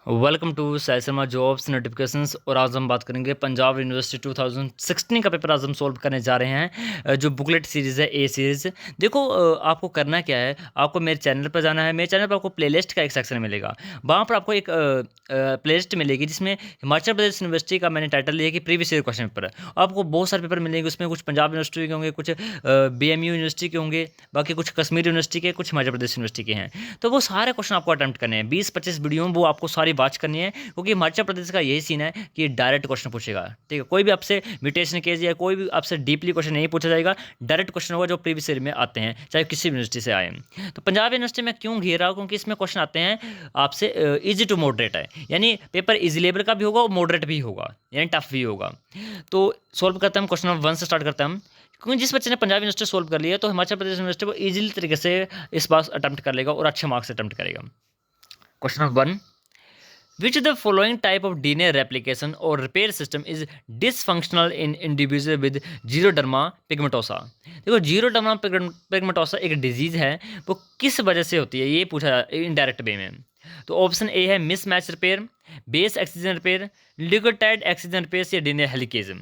Welcome to Sai Sharma jobs notifications. और आज हम बात करेंगे पंजाब यूनिवर्सिटी 2016 का पेपर आज हम सोल्व करने जा रहे हैं। जो बुकलेट सीरीज़ है ए सीरीज़। देखो, आपको करना क्या है, आपको मेरे चैनल पर जाना है। मेरे चैनल पर आपको प्लेलिस्ट का एक सेक्शन मिलेगा। वहाँ पर आपको एक प्लेलिस्ट मिलेगी जिसमें हिमाचल प्रदेश यूनिवर्सिटी का मैंने टाइटल लिया कि प्रीवियस ईयर क्वेश्चन पेपर। आपको बहुत सारे पेपर मिलेंगे, उसमें कुछ पंजाब यूनिवर्सिटी के होंगे, कुछ BMU यूनिवर्सिटी के होंगे, बाकी कुछ कश्मीर यूनिवर्सिटी के, कुछ हिमाचल प्रदेश यूनिवर्सिटी के हैं। तो वो सारे क्वेश्चन आपको अटैम्प्ट करने हैं। 20-25 वीडियो में वो आपको सारी वॉच करनी है, क्योंकि हिमाचल प्रदेश का यही सीन है कि डायरेक्ट क्वेश्चन पूछेगा। ठीक है, कोई भी आपसे म्यूटेशन केस या कोई भी आपसे डीपली क्वेश्चन नहीं पूछा जाएगा। डायरेक्ट क्वेश्चन होगा जो प्रीवियस ईयर में आते हैं, चाहे किसी यूनिवर्सिटी से आए। तो पंजाब यूनिवर्सिटी में क्यों घेर रहा हूँ, क्योंकि इसमें क्वेश्चन आते हैं आपसे ईजी टू मॉडरेट है, यानी पेपर इजी लेवल का भी होगा और मॉडरेट भी होगा, यानी टफ भी होगा। तो सॉल्व करते हैं हम, क्वेश्चन नंबर 1 से स्टार्ट करते हैं हम। क्योंकि जिस बच्चे ने पंजाब यूनिवर्सिटी सोल्व कर लिया तो हिमाचल प्रदेश यूनिवर्सिटी को इजीली तरीके से इस बार अटैम्प्ट कर लेगा और अच्छे मार्क्स अटैम्प्ट करेगा। Question number 1, which of the following type of DNA replication or repair system is dysfunctional in individual with xeroderma pigmentosa? देखो, xeroderma pigmentosa एक डिजीज है, वो किस वजह से होती है ये पूछा इनडायरेक्ट वे में। तो ऑप्शन ए है mismatch repair, base excision repair, nucleotide excision repair या डीएनए हेलिकेज।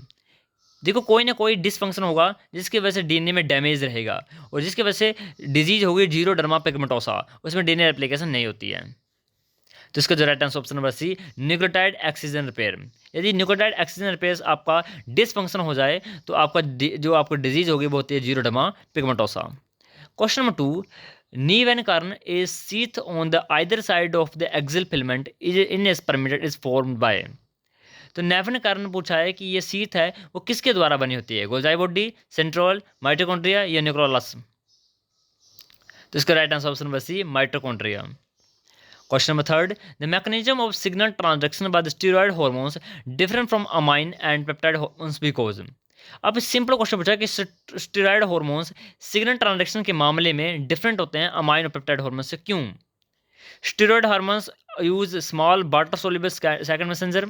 देखो, कोई ना कोई डिसफंक्शन होगा जिसकी वजह से डीएनए में डैमेज रहेगा, और जिसकी वजह से डिजीज होगी जीरोडर्मा पिगमेंटोसा, उसमें डीएनए रेप्लिकेशन नहीं होती है। तो इसका जो right answer option number C, nucleotide excision repair. यदि न्यूक्लियोटाइड एक्सीजन रिपेयर आपका डिसफंक्शन हो जाए तो आपका जो आपको डिजीज होगी वो होती है xeroderma pigmentosa. Question number 2, nebenkern is sheath on the either side of the axial filament is in a spermatid is formed by. तो नेवन कारण पूछा है कि ये सीथ है वो किसके द्वारा बनी होती है, गोल्जाई बॉडी, सेंट्रोल, माइटोकॉन्ड्रिया या न्यूक्लियोलस। तो इसका right answer option number C, mitochondria. Question number 3, the mechanism of signal transduction by the steroid hormones different from amine and peptide hormones because. अब सिंपल क्वेश्चन पूछा कि steroid hormones signal transduction के मामले में different होते हैं amine और peptide hormone से, क्यों? Steroid hormones use small water soluble second messenger.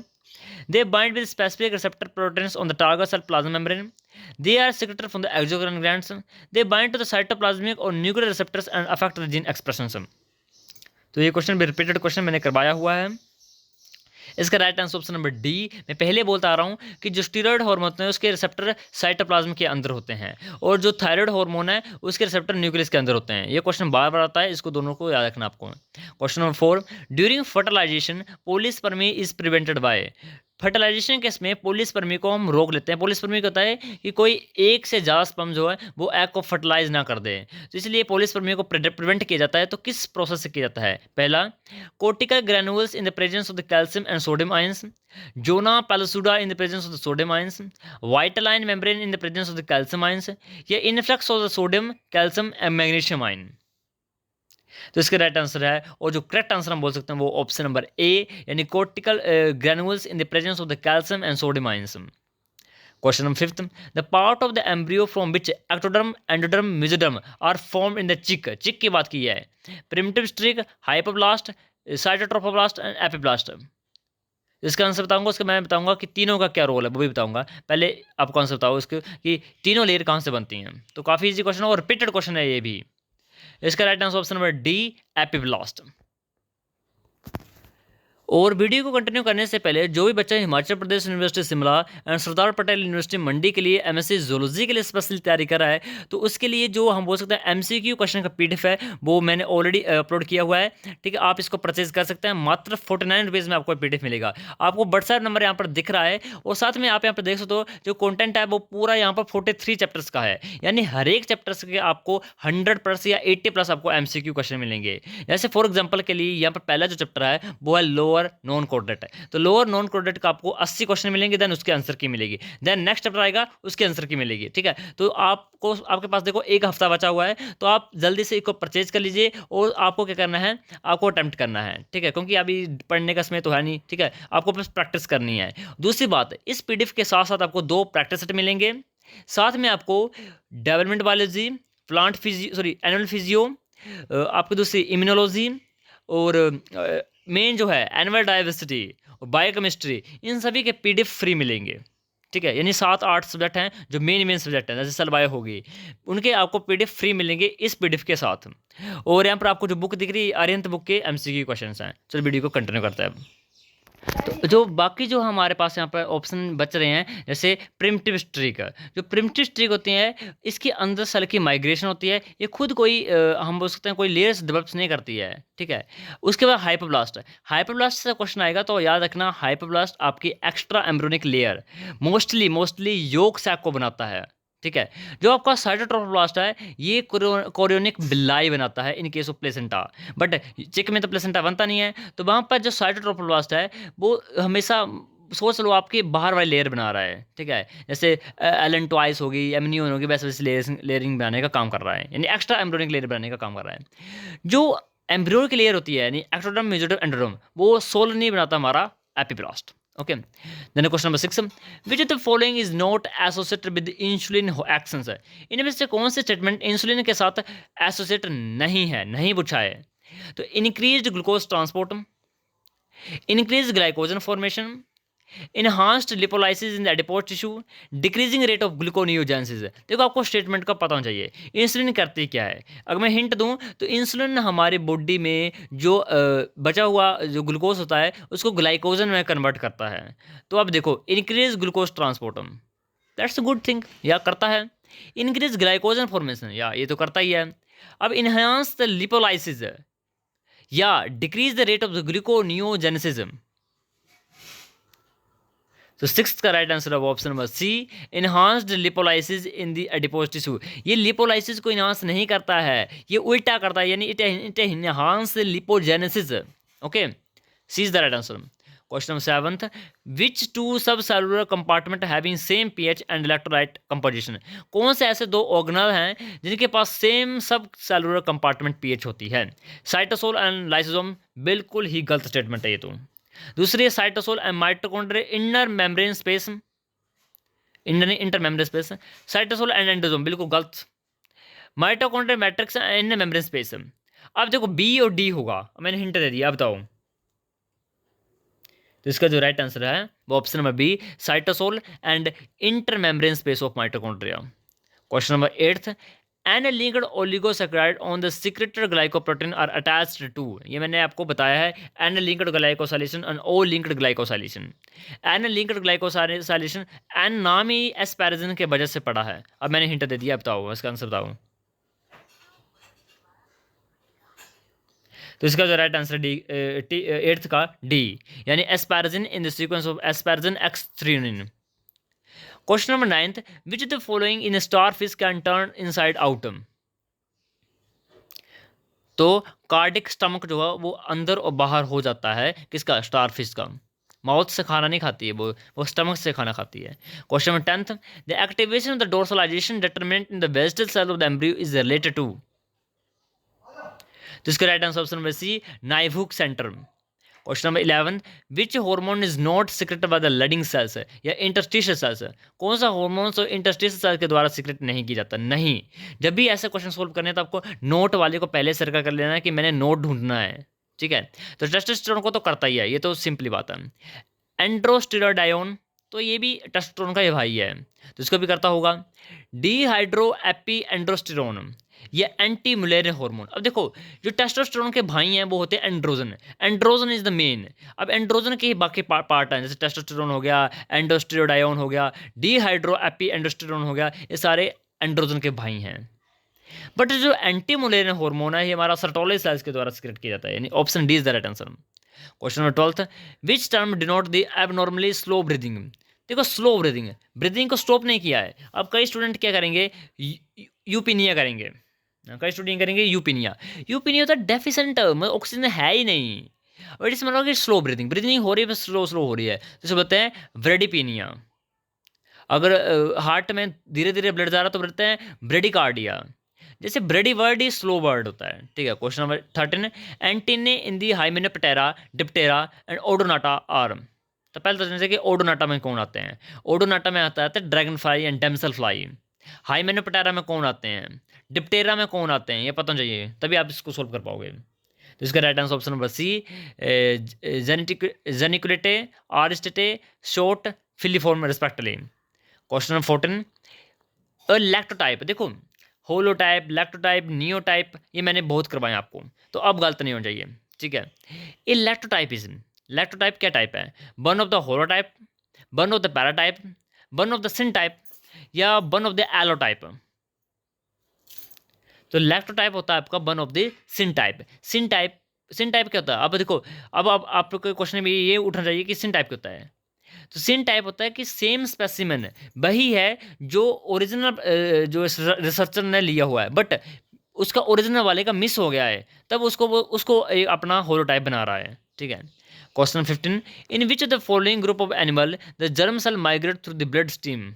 They bind with specific receptor proteins on the target cell plasma membrane. They are secreted from the exocrine glands. They bind to the cytoplasmic or nuclear receptors and affect the gene expressions. तो ये question भी repeated question मैंने करवाया हुआ है। इसका right answer option number D. मैं पहले बोलता आ रहा हूँ कि जो स्टीरॉयड हार्मोन होते हैं उसके रिसेप्टर साइटोप्लाज्म के अंदर होते हैं, और जो थायराइड हार्मोन है उसके रिसेप्टर न्यूक्लियस के अंदर होते हैं। ये क्वेश्चन बार बार आता है, इसको दोनों को याद रखना आपको। Question number 4, during fertilization polyspermy is prevented by. Fertilization case में पोलिस्पर्मी को हम रोक लेते हैं। पोलिस्पर्मी क्या होता है कि कोई एक से ज़्यादा स्पर्म जो है वो एग को फर्टिलाइज ना कर दे, तो इसलिए पोलिस्पर्मी को प्रिवेंट किया जाता है। तो किस प्रोसेस से किया जाता है? पहला, cortical granules in the presence of the calcium and sodium ions, Jona pellucida in the presence of the sodium ions, vitelline membrane in the presence of the calcium ions, या influx of the sodium, calcium and magnesium ion। तो इसका right answer है, और जो correct answer हम बोल सकते हैं वो ऑप्शन नंबर ए, यानी cortical granules in the presence of the calcium and sodium ions। Question number 5, the part of the embryo from which ectoderm, endoderm, mesoderm are formed in the chick। चिक की बात की है। Primitive streak, hypoblast, cytotrophoblast and epiblast. इसका answer बताऊंगा, उसके मैं बताऊंगा कि तीनों का क्या रोल है वो भी बताऊंगा। पहले आपको आंसर बताओ इसके कि तीनों लेयर कहाँ से बनती हैं। तो काफ़ी इजी क्वेश्चन है और रिपीटेड क्वेश्चन है ये भी। इसका right answer option number D, epiblast. और वीडियो को कंटिन्यू करने से पहले जो भी बच्चा Himachal Pradesh university Shimla and Sardar Patel university Mandi के लिए एमएससी जूलॉजी के लिए स्पेशल तैयारी कर रहा है, तो उसके लिए जो हम बोल सकते हैं एमसीक्यू क्वेश्चन का पीडीएफ है वो मैंने ऑलरेडी अपलोड किया हुआ है। ठीक है, आप इसको परचेज कर सकते हैं। मात्र 49 रुपीज़ में आपको पीडीएफ मिलेगा। आपको व्हाट्सएप नंबर यहाँ पर दिख रहा है, और साथ में आप यहाँ पर देख सकते हो जो कॉन्टेंट है वो पूरा यहाँ पर 43 चैप्टर्स का है, यानी हर एक चैप्टर्स के आपको 100+ या 80+ आपको एमसीक्यू क्वेश्चन मिलेंगे। जैसे फॉर एग्जाम्पल के लिए यहाँ पर पहला जो चैप्टर है वो है लोअर नॉन कोऑर्डिनेट है, तो लोअर नॉन कोऑर्डिनेट का आपको 80 क्वेश्चन मिलेंगे, देन उसके आंसर की मिलेगी, देन नेक्स्ट चैप्टर आएगा उसके आंसर की मिलेगी। ठीक है, तो आपको आपके पास देखो एक हफ्ता बचा हुआ है, तो आप जल्दी से इसको परचेज कर लीजिए, और आपको क्या करना है, आपको अटेम्प्ट करना है। ठीक है, क्योंकि अभी पढ़ने का समय तो है नहीं। ठीक है, आपको बस प्रैक्टिस करनी है। दूसरी बात, इस पीडीएफ के साथ साथ आपको 2 प्रैक्टिस सेट मिलेंगे, साथ में आपको development biology, plant physio animal physio, आपको दूसरी इम्यूनोलॉजी, और मेन जो है एनिमल डाइवर्सिटी और बायोकेमिस्ट्री, इन सभी के पीडीएफ फ्री मिलेंगे। ठीक है, यानी 7-8 सब्जेक्ट हैं जो मेन सब्जेक्ट हैं, जैसे सेल बायो होगी, उनके आपको पीडीएफ फ्री मिलेंगे इस पीडीएफ के साथ। और यहाँ पर आपको जो बुक दिख रही है आर्यंत बुक के एमसीक्यू क्वेश्चंस हैं। चलो वीडियो को कंटिन्यू करते हैं। तो जो बाकी जो हमारे पास यहाँ पर ऑप्शन बच रहे हैं, जैसे प्रिमिटिव स्ट्रीक, जो प्रिमिटिव स्ट्रीक होती है इसके अंदर सेल की माइग्रेशन होती है, ये खुद कोई हम बोल सकते हैं कोई लेयर्स डेवलप नहीं करती है, ठीक है। उसके बाद हाइपरब्लास्ट, हाइपरब्लास्ट से क्वेश्चन आएगा तो याद रखना हाइपरब्लास्ट आपकी extra embryonic layer mostly yolk sac को बनाता है, ठीक है। जो आपका साइटोट्रोफोब्लास्ट है ये कोरियोनिक बिल्लाई बनाता है in case of placenta, but चिक में तो प्लेसेंटा बनता नहीं है, तो वहाँ पर जो साइटोट्रोफोब्लास्ट है वो हमेशा सोच लो आपके बाहर वाली लेयर बना रहा है, ठीक है। जैसे एलेंटोइस होगी, एमनियोन होगी, वैसे वैसे लेयरिंग बनाने का काम कर रहा है, यानी एक्स्ट्रा एम्ब्रियोनिक लेयर बनाने का काम कर रहा है। जो एम्ब्रियो की लेयर होती है यानी एक्टोडर्म मेसोडर्म एंडोडर्म, वो सोल नहीं बनाता हमारा epiblast, okay. Then question number 6, which of the following is not associated with insulin actions है, इनमें से कौन से स्टेटमेंट इंसुलिन के साथ एसोसिएट नहीं है, नहीं पूछा है। तो increased glucose transport, increase glycogen formation, enhanced lipolysis in the adipose tissue, decreasing rate of gluconeogenesis. देखो आपको स्टेटमेंट का पता होना चाहिए इंसुलिन करती क्या है। अगर मैं हिंट दूं तो इंसुलिन हमारे बॉडी में जो बचा हुआ जो ग्लूकोज होता है उसको ग्लाइकोजन में कन्वर्ट करता है। तो अब देखो increase glucose transport, that's a good thing, या करता है। इंक्रीज ग्लाइकोजन फॉर्मेशन, या ये तो करता ही है। अब इनहांस द लिपोलाइसिस, या decrease the rate of the gluconeogenesis. तो सिक्स्थ का राइट आंसर है option number C, enhanced lipolysis in the adipose tissue. ये लिपोलाइसिस को इनहांस नहीं करता है, ये उल्टा करता है, यानी it enhance lipogenesis, okay. C is the right answer. Question number 7, which two subcellular compartment having same pH and electrolyte composition. कौन से ऐसे दो ऑर्गेनल हैं जिनके पास सेम सब सेलुलर कंपार्टमेंट पीएच होती है। साइटोसोल एंड लाइसोसोम, बिल्कुल ही गलत स्टेटमेंट है ये तो। दूसरी है cytosol and mitochondria inner membrane space, inter membrane space. Cytosol and endosome, बिल्कुल गलत। Mitochondria matrix and membrane space. अब देखो बी और डी होगा, मैंने हिंट दे दिया, अब बताओ। तो इसका जो राइट आंसर है वो option number B, cytosol and inter membrane space of mitochondria. Question number 8, N linked oligosaccharide on the secreted glycoprotein are attached to. ये मैंने आपको बताया है, N linked glycosylation and O linked glycosylation. N linked glycosylation, N नाम ही एस्पैराजिन के वजह से पड़ा है। अब मैंने हिंट दे दिया, बताओ इसका आंसर बताओ। तो इसका जो राइट आंसर डी, 8th का डी, यानी asparagine in the sequence of asparagine X threonine. Question number 9, which of the following in star fish can turn inside out. तो कार्डिक स्टमक जो है वो अंदर और बाहर हो जाता है, किसका, स्टार फिश का। माउथ से खाना नहीं खाती है वो स्टमक से खाना खाती है। Question number 10, the activation of the dorsalization determinant in the vestal cell of the embryo is related to. तो इसका right answer option number C, Nieuwkoop centre. Question number 11, which hormone is not secreted by the Leydig cells या interstitial cells. कौन सा hormone interstitial cells के द्वारा secrete नहीं की जाता। नहीं, जब भी ऐसे क्वेश्चन सोल्व करने हैं तो आपको नोट वाले को पहले सर्कल कर लेना है कि मैंने नोट ढूंढना है, ठीक है। तो टेस्टोस्टेरोन को तो करता ही है, ये तो सिंपली बात है। एंड्रोस्टेरोडायोन, तो ये भी टेस्टोस्टेरोन का ही भाई है, तो इसको भी करता होगा। डीहाइड्रो एपी एंड्रोस्टेरोन, ये एंटी मुलेरियन हार्मोन। अब देखो जो टेस्टोस्टेरोन के भाई हैं वो होते हैं androgen, androgen is the main. अब एंड्रोजन के ही बाकी पार्ट हैं, जैसे टेस्टोस्टेरोन हो गया, एंडोस्टेरोडायोन हो गया, डीहाइड्रो एपी एंडोस्टेरोन हो गया, ये सारे एंड्रोजन के भाई हैं। बट जो एंटी मुलेरियन हार्मोन है ये हमारा सर्टोली सेल्स के द्वारा सिक्रेट किया जाता है, यानी option D is the right answer. Question number 12, which term denote the abnormally slow breathing. देखो स्लो ब्रीदिंग को स्टॉप नहीं किया है। अब कई स्टूडेंट क्या करेंगे, यूपिनिया करेंगे, कई स्टूडेंट करेंगे यूपिनिया। यूपिनिया तो डेफिशिएंट, मतलब ऑक्सीजन है ही नहीं, और इसमें मतलब कि स्लो ब्रीदिंग हो रही है, स्लो हो रही है, तो इसे बोलते हैं ब्रेडिपिनिया। अगर हार्ट में धीरे धीरे ब्लड जा रहा है तो बोलते हैं ब्रेडिकार्डिया। जैसे ब्रेडी वर्ड ही स्लो वर्ड होता है, ठीक है। Question number 13, antennae in the hymenoptera, diptera and odonata are. तो पहले तो जैसे कि ओडोनाटा में कौन आते हैं, ओडोनाटा में आता है dragonfly and damselfly. Hymenoptera में कौन आते हैं, डिप्टेरा में कौन आते हैं, ये पता चाहिए, तभी आप इसको सोल्व कर पाओगे। तो इसका right answer option number C, geniculate, aristate, short, filiform respectively. Question number 14, lectotype. देखो होलोटाइप, लैक्टोटाइप, नियोटाइप, ये मैंने बहुत करवाए आपको, तो अब गलत नहीं होना चाहिए, ठीक है। इलेक्ट्रोटाइपिज्म, लैक्टोटाइप क्या टाइप है? One of the holotype, one of the paratype, one of the syntype या वन ऑफ द एलोटाइप? तो लैक्टोटाइप होता है आपका one of the syntype. Syntype क्या होता है? अब देखो, अब आपके क्वेश्चन में ये उठना चाहिए कि सिन टाइप क्या होता है। तो सिन टाइप होता है कि सेम स्पेसिमेन वही है जो ओरिजिनल जो रिसर्चर ने लिया हुआ है, बट उसका ओरिजिनल वाले का मिस हो गया है, तब उसको एक अपना होलोटाइप बना रहा है। ठीक है। Question 15, in which of the following group of animal the germ cell migrate through the blood stream?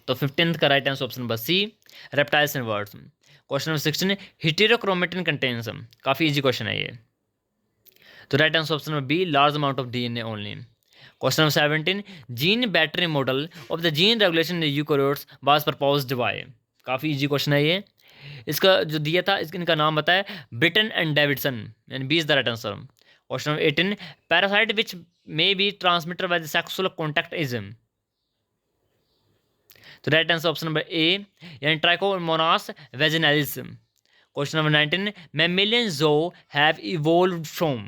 तो 15th का right answer option number C, reptiles and birds. Question number 16, heterochromatin contains, काफी easy question है ये, तो right answer option number B, large amount of DNA only. Question number 17, gene battery model of the gene regulation in eukaryotes was proposed by? काफी easy question है ये, इसका जो दिया था इनका नाम बताया, ब्रिटन एंड डेविडसन, यानी B is the right answer. Question number 18, parasite which may be transmitted by the sexual contact is? तो right answer option number A, यानी Trichomonas vaginalis. Question number 19, mammalian zoo have evolved from?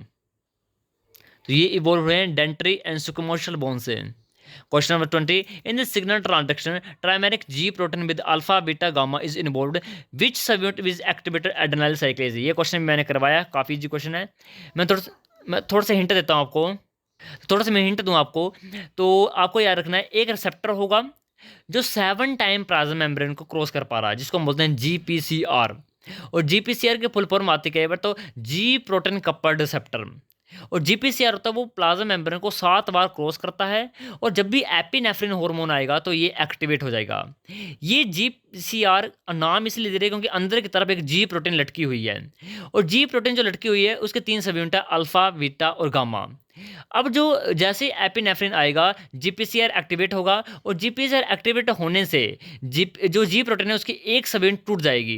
तो ये evolve हुए हैं dentary and squamosal bone से। Question number 20, in the signal transduction trimeric G protein with alpha beta gamma is involved विच सब unit is activated adrenal साइक्लेज? ये question मैंने करवाया, काफी इजी क्वेश्चन है। मैं थोड़ा सा हिंट देता हूँ आपको, थोड़ा सा मैं हिंट दूँ आपको, तो आपको याद रखना है एक रिसेप्टर होगा जो 7 टाइम प्लाज्मा मेम्ब्रेन को क्रॉस कर पा रहा है, जिसको हम बोलते हैं जीपीसीआर। और जीपीसीआर की फुल फॉर्म आती है तो जी प्रोटीन कपल्ड रिसेप्टर। और जीपीसीआर होता है वो प्लाज्मा मेम्ब्रेन को 7 बार क्रॉस करता है, और जब भी एपिनेफ्रिन हार्मोन आएगा तो ये एक्टिवेट हो जाएगा। ये जीपीसीआर नाम इसलिए दे रहे हैं क्योंकि अंदर की तरफ एक जी प्रोटीन लटकी हुई है, और जी प्रोटीन जो लटकी हुई है उसके 3 सब यूनिट है, अल्फा बीटा और गामा। अब जो जैसे एपिनेफ्रिन आएगा जीपीसीआर एक्टिवेट होगा, और जीपीसीआर एक्टिवेट होने से जो जी प्रोटीन है उसकी एक सब यूनिट टूट जाएगी,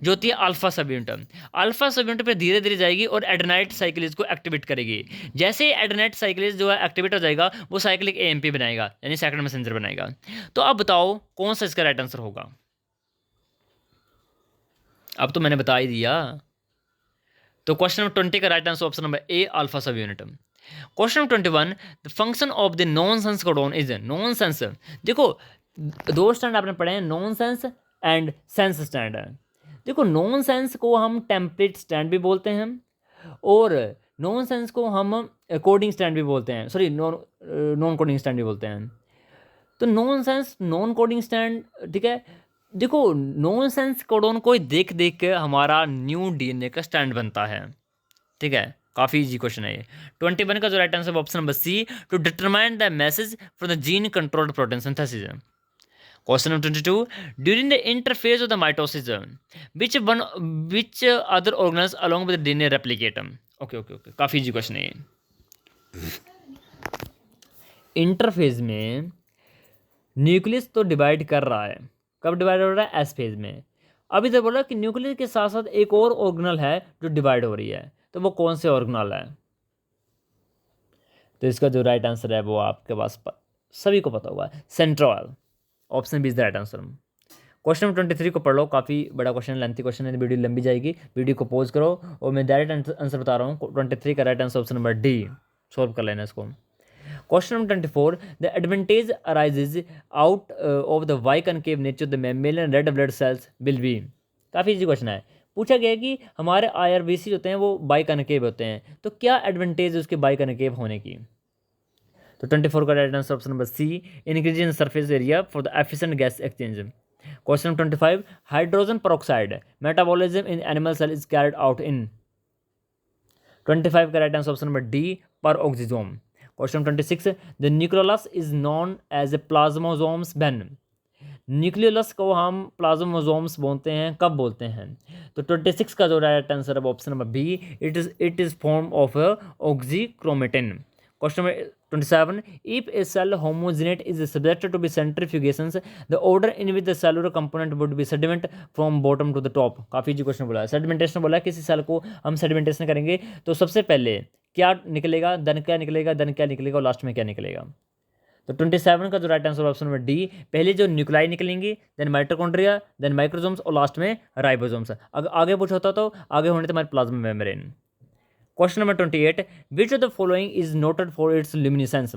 जो होती है अल्फा सब यूनिट। अल्फा सब यूनिट पर धीरे धीरे जाएगी और एडेनाइट साइक्लेज को एक्टिवेट करेगी। जैसे एडेनाइट साइक्लेज जो है एक्टिवेट हो जाएगा, वो साइक्लिक एएमपी बनाएगा, यानी सेकंड मैसेंजर बनाएगा। तो अब बताओ कौन सा इसका राइट आंसर होगा? अब तो मैंने बता ही दिया। तो क्वेश्चन नंबर 20 का राइट आंसर ऑप्शन नंबर ए, अल्फा सब unit. Question number 21, the function of the non sense codon is? Non sense, देखो दो स्टैंड आपने पढ़े हैं, non sense and sense stand. देखो नॉन सेंस को हम टेम्पलेट स्टैंड भी बोलते हैं, और नॉन सेंस को हम कोडिंग स्टैंड भी बोलते हैं, सॉरी नॉन कोडिंग स्टैंड भी बोलते हैं। तो non sense non coding stand, ठीक है। देखो नॉन सेंस कोडोन को देख देख के हमारा न्यू डीएनए का स्टैंड बनता है, ठीक है। काफी इजी क्वेश्चन है ये। 21 का जो right answer option number C, to determine the message from the gene controlled protein synthesis. Question number 22, during the interface of the mitosis which other organelles along with DNA replicate? Okay okay okay, काफी easy question है ये। Interphase में nucleus तो divide कर रहा है, कब divide हो रहा है? एस फेज में। अभी तो बोला कि न्यूक्लियस के साथ साथ एक और ऑर्गेनल है जो डिवाइड हो रही है, तो वो कौन से ऑर्गेनल है? तो इसका जो राइट आंसर है वो आपके पास सभी को पता होगा, centriole. Option B is the right answer. Question number 23 को पढ़ लो, काफ़ी बड़ा क्वेश्चन, लेंथी क्वेश्चन है, वीडियो लंबी जाएगी, वीडियो को पॉज करो, और मैं डायरेक्ट आंसर बता रहा हूँ। 23 का right answer option number D, solve कर लेना इसको। Question number 24, the advantage arises out of the biconcave nature the mammalian red blood cells will be? काफ़ी इजी क्वेश्चन है। पूछा गया कि हमारे आईआरबीसी होते हैं वो बाई कनकेव होते हैं, तो क्या एडवांटेज है उसके बाई कनकेव होने की? तो 24 का right answer option number C, increase in surface area for the efficient gas exchange. Question number 25, hydrogen peroxide metabolism in animal cell is carried out in? 25 का right answer option number D, peroxisome. Question 26, the nucleolus is known as a plasmosomes when? Nucleolus को हम प्लाज्मोसोम्स बोलते हैं, कब बोलते हैं? तो 26 का जो राइट आंसर है option number B, it is form of oxychromatin. Question number 27, if a cell homogenate is subjected to be centrifugations, the order in which the cellular component would be sediment from bottom to the top? काफी easy question बोला है, sedimentation बोला है, किसी cell को हम sedimentation करेंगे तो सबसे पहले क्या निकलेगा, देन क्या निकलेगा, देन क्या निकलेगा, और लास्ट में क्या निकलेगा? तो 27 का जो right answer option number D, पहले जो न्यूक्लाई निकलेंगी, देन माइटोकॉन्ड्रिया, देन माइक्रोसोम्स, और लास्ट में राइबोसोम्स। अगर आगे पूछा होता तो आगे होने थे हमारे plasma membrane. Question number 28, which of the following is noted for its luminescence.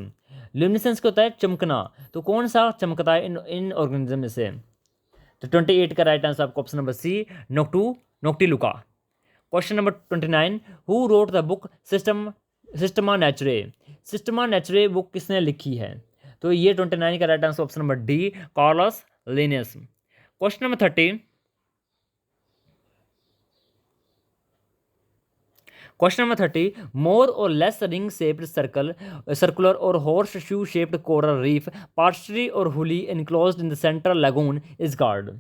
Luminescence क्या होता है? चमकना। तो कौन सा चमकता है इन ऑर्गेनिज्म में से? तो 28 का राइट आंसर आपको option number C, noctiluca. Question number 29, who wrote the book Systema Naturae. Systema Naturae book किसने लिखी है? तो ये 29 का right answer option number D, Carolus Linnaeus. Question number 30, question number 30, more or less ring shaped circular or horseshoe shaped coral reef partially or wholly enclosed in the central lagoon is called.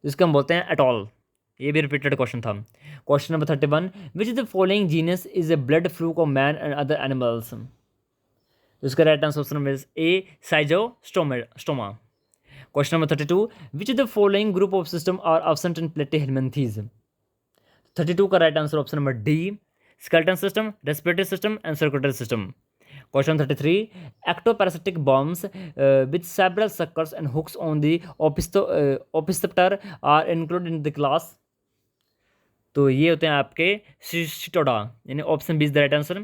जिसको हम बोलते हैं atoll. ये भी repeated question था। Question number 31, which is the following genus is a blood fluke of man and other animals. इसका right answer option number A, schistosoma. Question number 32, which is the following group of system are absent in platyhelminthes। 32 का right answer option number D, skeleton system, respiratory system and circulatory system. Question 33, ectoparasitic worms with several suckers and hooks on the opisthopter are included in the class। तो ये होते हैं आपके cestoda, यानी option B is the right answer.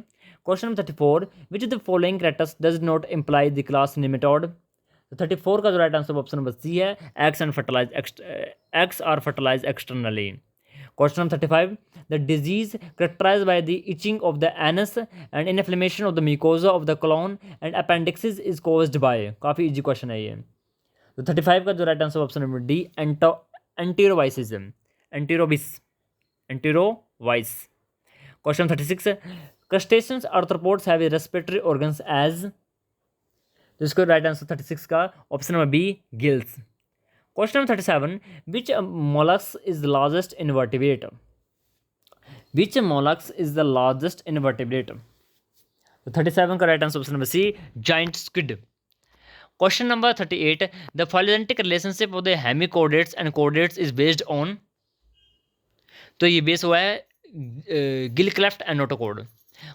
Question number 34, which is the following characters does not imply the class nematode. तो 34 का जो right answer option number C है, eggs are fertilized externally। Question number 35, the disease characterized by the itching of the anus and inflammation of the mucosa of the colon and appendixes is caused by। काफ़ी easy question है ये। तो 35 का जो right answer option number D, enterobiasis, enterobius. Question 36, crustaceans arthropods have respiratory organs as. तो इसको right answer 36 का option number B, gills. Question number 37, which mollusc is the largest invertebrate. Which mollusc is the largest invertebrate. तो 37 का right answer option number C, giant squid. Question number 38, the phylogenetic relationship of the हेमिकोडेट्स and chordates is based on. तो ये base हुआ है gill cleft and notochord.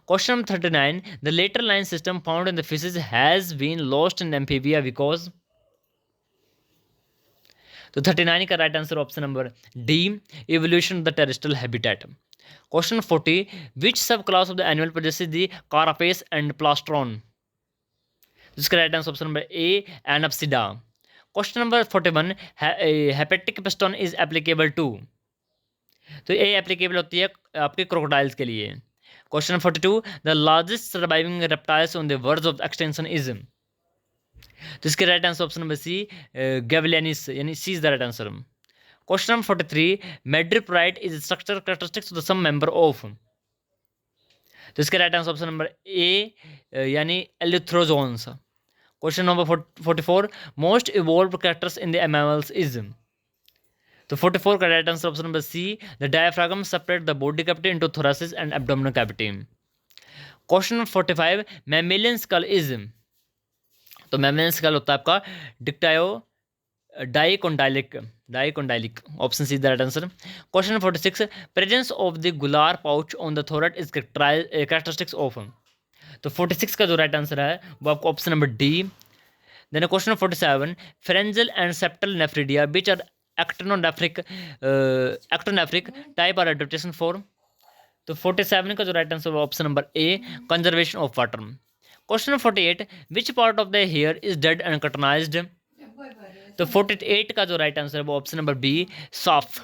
Question number 39, the lateral line system found in the fishes has been lost in amphibia because. तो 39 का right answer option number D, evolution of the terrestrial habitat. Question 40, which subclass of the animal possesses the carapace and plastron. जिसका right answer option number A, anapsida. Question number 41, hepatic piston is applicable to. तो ये applicable होती है आपके crocodiles के लिए। Question number 42, the largest surviving reptiles on the verge of extension is. तो इसके right answer option number C, gavialis, यानी C is the right answer. Question number 43, madreporite is structure characteristics of the some member of. तो इसके right answer option number A, यानी eleutherozoans. Question number 44, most evolve characters in the mammals is. तो 44 का right answer option number C, the diaphragm separate the body cavity into thoracic and abdominal cavity. Question number 45, mammalian skull is. तो mammalian skull होता है आपका dicondylic, option C the right answer. Question number 46, presence of the gular pouch on the throat is characteristics of. तो 46 का जो right answer है वो आपको option number D. Then question number 47, pharyngeal and septal nephridia which are ectonephric type are adaptation for. तो 47 का जो right answer है option number A, conservation of water. Question number 48, which part of the hair is dead and keratinised. तो 48 का जो right answer है वो option number B, shaft.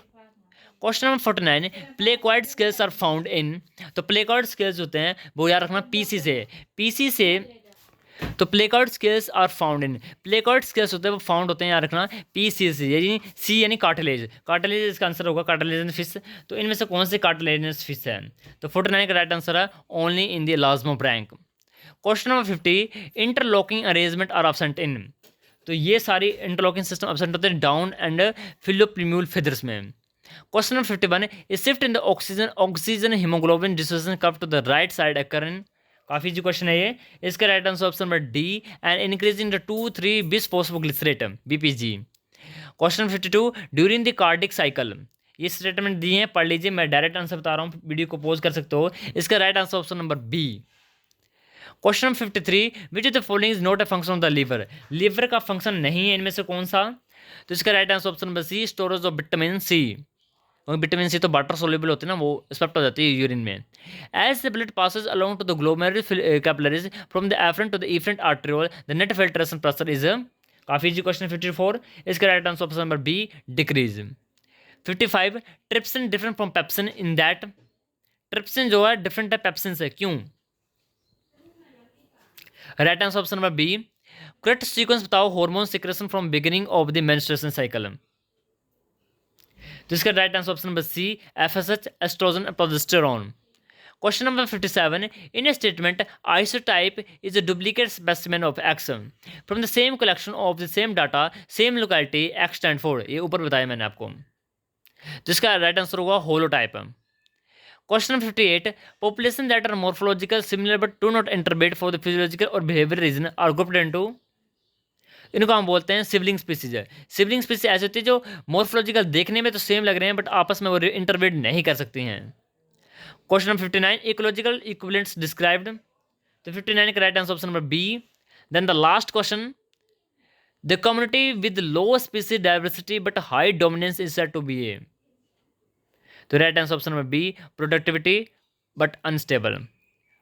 Question number 49, placoid scales are found in. तो placoid scales होते हैं वो याद रखना पीसी से। तो placoid scales are found in, placoid scales होते हैं वो फाउंड होते हैं याद रखना पीसी से, यानी सी यानी कार्टिलेज इसका आंसर होगा, कार्टिलेजन फिश। तो इनमें से कौन सी कार्टिलेजनस फिश है? तो 49 का राइट आंसर है only in the elasmobranch. Question number 50, interlocking arrangement are absent in. तो ये सारी इंटरलॉकिंग सिस्टम एब्सेंट होते हैं डाउन एंड फिलोप्यूल फिदर्स में। Question number 51, a shift in the oxygen haemoglobin distribution curve to the right side occur in. काफी easy question है ये। इसका right answer option number D, and increasing the 2,3 bis phosphoglycerate BPG. Question 52, during the cardiac cycle. ये statement दिए हैं, पढ़ लीजिए, मैं डायरेक्ट आंसर बता रहा हूँ, वीडियो को पॉज कर सकते हो। इसका right answer option number B. Question 53, which of the following is not a function of the liver. Liver का फंक्शन नहीं है इनमें से कौन सा? तो इसका right answer option number C, storage of vitamin C. क्योंकि विटामिन सी तो वाटर सोल्यूबल होती है ना, वो एक्सेप्ट हो जाती है यूरिन में। As the blood passes along to the glomerular capillaries from the afferent to the efferent arteriole the net filtration pressure is काफी इजी क्वेश्चन 54। इसका right answer option number B decrease. 55 trypsin different from pepsin in that, trypsin जो है different है pepsin से, क्यों? Right answer option number B. Correct sequence बताओ hormone secretion from beginning of the menstruation cycle. तो इसका right answer option number C FSH estrogen progesterone. Question number 57. In a statement, isotype is a duplicate specimen of X from the same collection of the same data, same locality, X stand for। ये ऊपर बताया मैंने आपको। तो इसका right answer होगा holotype. Question number 58. Population that are morphological similar but do not interbreed for the physiological or behavioral reason are grouped into, इनको हम बोलते हैं सिबलिंग स्पीसीज है। सिबलिंग स्पीसीज ऐसी होती है जो मॉर्फोलॉजिकल देखने में तो सेम लग रहे हैं बट आपस में वो इंटरब्रीड नहीं कर सकती हैं। Question number 59 ecological equivalents described. तो 59 का right answer option number B. Then the last question, the community with low species diversity but high dominance is said to be a. तो right answer option number B productivity but unstable.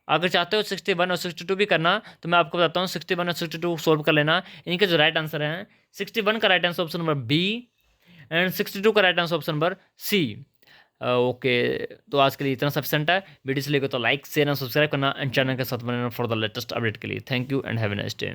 अगर चाहते हो 61 और 62 भी करना तो मैं आपको बताता हूँ 61 और 62 सोल्व कर लेना। इनके जो राइट आंसर हैं 61 का right answer option number B and 62 का right answer option number C. Okay, तो आज के लिए इतना सफिशेंट है। वीडियो से लेकर तो लाइक शेयर एंड सब्सक्राइब करना एंड चैनल के साथ बनना फॉर द लेटेस्ट अपडेट के लिए। Thank you and have a nice day.